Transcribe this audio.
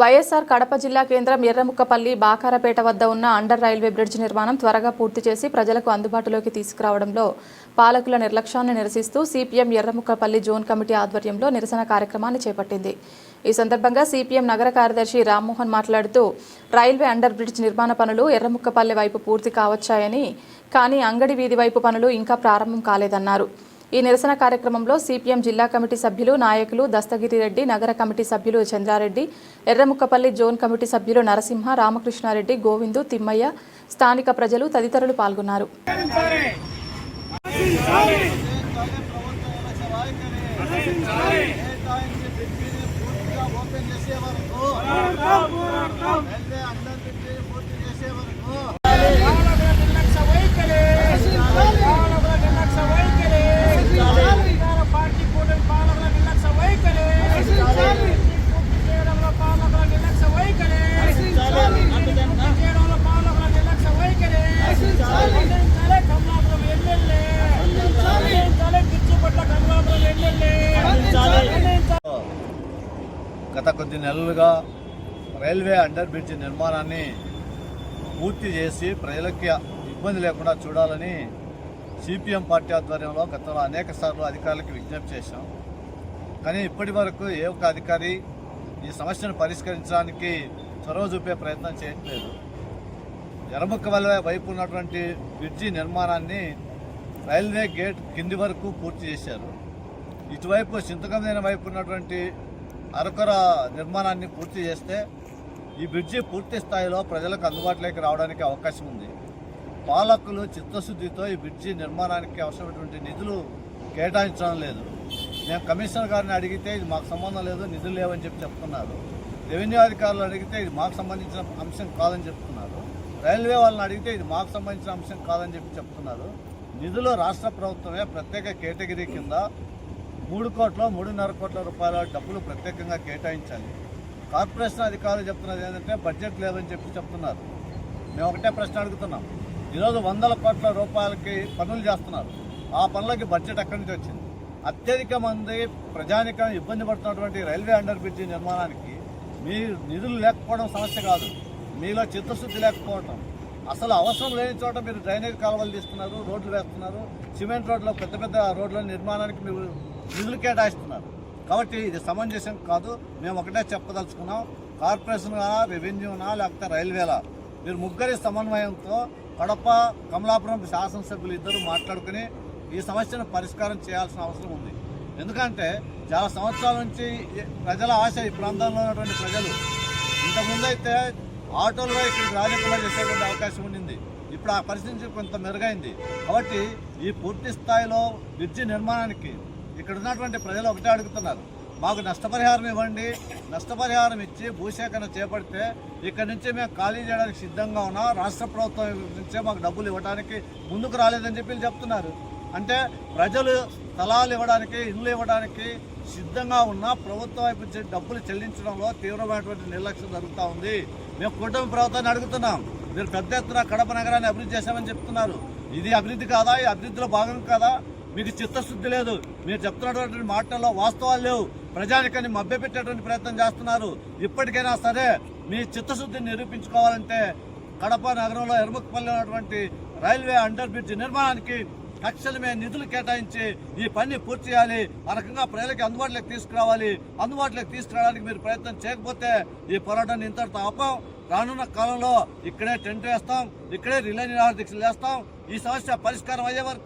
వైఎస్ఆర్ కడప జిల్లా కేంద్రం ఎర్రముక్కపల్లి బాకారపేట వద్ద ఉన్న అండర్ రైల్వే బ్రిడ్జ్ నిర్మాణం త్వరగా పూర్తి చేసి ప్రజలకు అందుబాటులోకి తీసుకురావడంలో పాలకుల నిర్లక్ష్యాన్ని నిరసిస్తూ సిపిఎం ఎర్రముక్కపల్లి జోన్ కమిటీ ఆధ్వర్యంలో నిరసన కార్యక్రమాన్ని చేపట్టింది। ఈ సందర్భంగా సిపిఎం నగర కార్యదర్శి రామ్మోహన్ మాట్లాడుతూ రైల్వే అండర్ బ్రిడ్జ్ నిర్మాణ పనులు ఎర్రముక్కపల్లి వైపు పూర్తి కావచ్చాయని, కానీ అంగడి వీధి వైపు పనులు ఇంకా ప్రారంభం కాలేదన్నారు। ఈ నిరసన కార్యక్రమంలో సిపిఎం జిల్లా కమిటీ సభ్యులు నాయకులు దస్తగిరి రెడ్డి, నగర కమిటీ సభ్యులు చంద్రారెడ్డి, ఎర్రముక్కపల్లి జోన్ కమిటీ సభ్యులు నరసింహ, రామకృష్ణారెడ్డి, గోవిందు, తిమ్మయ్య, స్థానిక ప్రజలు తదితరులు పాల్గొన్నారు। గత కొద్ది నెలలుగా రైల్వే అండర్ బ్రిడ్జ్ నిర్మాణాన్ని పూర్తి చేసి ప్రజలకి ఇబ్బంది లేకుండా చూడాలని సిపిఎం పార్టీ ఆధ్వర్యంలో గతంలో అనేక సార్లు అధికారులకు విజ్ఞప్తి చేశాం। కానీ ఇప్పటి వరకు ఏ ఒక్క అధికారి ఈ సమస్యను పరిష్కరించడానికి చొరవ చూపే ప్రయత్నం చేయట్లేదు। ఎర్రముక్కపల్లి వైపు ఉన్నటువంటి బ్రిడ్జి నిర్మాణాన్ని రైల్వే గేట్ కింది వరకు పూర్తి చేశారు। ఇటువైపు చింతకమనేని వైపు ఉన్నటువంటి అరకొర నిర్మాణాన్ని పూర్తి చేస్తే ఈ బ్రిడ్జి పూర్తి స్థాయిలో ప్రజలకు అందుబాటులోకి రావడానికి అవకాశం ఉంది। పాలకులు చిత్తశుద్ధితో ఈ బ్రిడ్జి నిర్మాణానికి అవసరమైనటువంటి నిధులు కేటాయించడం లేదు। మేము కమిషనర్ గారిని అడిగితే ఇది మాకు సంబంధం లేదు, నిధులు లేవని చెప్తున్నారు। రెవెన్యూ అధికారులు అడిగితే ఇది మాకు సంబంధించిన అంశం కాదని చెప్తున్నారు। రైల్వే వాళ్ళని అడిగితే ఇది మాకు సంబంధించిన అంశం కాదని చెప్తున్నారు। నిధులు రాష్ట్ర ప్రభుత్వమే ప్రత్యేక కేటగిరీ కింద 3 కోట్ల 3.5 కోట్ల రూపాయల డబ్బులు ప్రత్యేకంగా కేటాయించాలి। కార్పొరేషన్ అధికారులు చెప్తున్నది ఏంటంటే బడ్జెట్ లేదని చెప్తున్నారు। మేము ఒకటే ప్రశ్న అడుగుతున్నాం, ఈరోజు 100 కోట్ల రూపాయలకి పనులు చేస్తున్నారు, ఆ పనులకి బడ్జెట్ ఎక్కడి నుంచి వచ్చింది? అత్యధిక మంది ప్రజానికం ఇబ్బంది పడుతున్నటువంటి రైల్వే అండర్ బ్రిడ్జి నిర్మాణానికి మీ నిధులు లేకపోవడం సమస్య కాదు, మీలో చిత్తశుద్ధి లేకపోవడం। అసలు అవసరం లేని చోట మీరు డ్రైనేజ్ కాలువలు తీస్తున్నారు, రోడ్లు వేస్తున్నారు, సిమెంట్ రోడ్లు పెద్ద పెద్ద రోడ్ల నిర్మాణానికి మీరు నిధులు కేటాయిస్తున్నారు। కాబట్టి ఇది సమంజసం కాదు। మేము ఒకటే చెప్పదలుచుకున్నాం, కార్పొరేషన్గా, రెవెన్యూనా లేకపోతే రైల్వేలా మీరు ముగ్గురి సమన్వయంతో కడప, కమలాపురం శాసనసభ్యులు ఇద్దరు మాట్లాడుకుని ఈ సమస్యను పరిష్కారం చేయాల్సిన అవసరం ఉంది। ఎందుకంటే చాలా సంవత్సరాల నుంచి ప్రజల ఆశ, ఈ ప్రాంతంలో ఉన్నటువంటి ప్రజలు ఇంతకుముందు అయితే ఆటోలుగా ఇక్కడికి రాజకీయాలు చేసేటువంటి అవకాశం ఉండింది, ఇప్పుడు ఆ పరిస్థితి కొంత మెరుగైంది। కాబట్టి ఈ పూర్తి స్థాయిలో బ్రిడ్జి నిర్మాణానికి ఇక్కడ ఉన్నటువంటి ప్రజలు ఒకటే అడుగుతున్నారు, మాకు నష్టపరిహారం ఇవ్వండి, నష్టపరిహారం ఇచ్చి భూసేకరణ చేపడితే ఇక్కడి నుంచి మేము ఖాళీ చేయడానికి సిద్ధంగా ఉన్నాం, రాష్ట్ర ప్రభుత్వం నుంచే మాకు డబ్బులు ఇవ్వడానికి ముందుకు రాలేదని చెప్పి చెప్తున్నారు। అంటే ప్రజలు స్థలాలు ఇవ్వడానికి, ఇళ్ళు ఇవ్వడానికి సిద్ధంగా ఉన్న ప్రభుత్వం వైపు డబ్బులు చెల్లించడంలో తీవ్రమైనటువంటి నిర్లక్ష్యం జరుగుతూ ఉంది। మేము కూటమి ప్రభుత్వాన్ని అడుగుతున్నాం, మీరు పెద్ద ఎత్తున కడప నగరాన్ని అభివృద్ధి చేశామని చెప్తున్నారు, ఇది అభివృద్ధి కాదా? ఈ అభివృద్ధిలో భాగం కాదా? మీకు చిత్తశుద్ధి లేదు, మీరు చెప్తున్నటువంటి మాటల్లో వాస్తవాలు లేవు, ప్రజానికాన్ని మభ్యపెట్టేటువంటి ప్రయత్నం చేస్తున్నారు। ఇప్పటికైనా సరే మీ చిత్తశుద్ధిని నిరూపించుకోవాలంటే కడప నగరంలో ఎర్రముక్కపల్లి ఉన్నటువంటి రైల్వే అండర్ బ్రిడ్జ్ నిర్మాణానికి తక్షణమే నిధులు కేటాయించి ఈ పని పూర్తి చేయాలి, ఆ రకంగా ప్రజలకి అందుబాటులోకి తీసుకురావాలి। అందుబాటులోకి తీసుకురావడానికి మీరు ప్రయత్నం చేయకపోతే ఈ పోరాటాన్ని ఇంతటితో ఆపం। రానున్న కాలంలో ఇక్కడే టెంట్ వేస్తాం, ఇక్కడే రిలే నిరాహార దీక్షలు చేస్తాం। ఈ సమస్య పరిష్కారం అయ్యే వరకు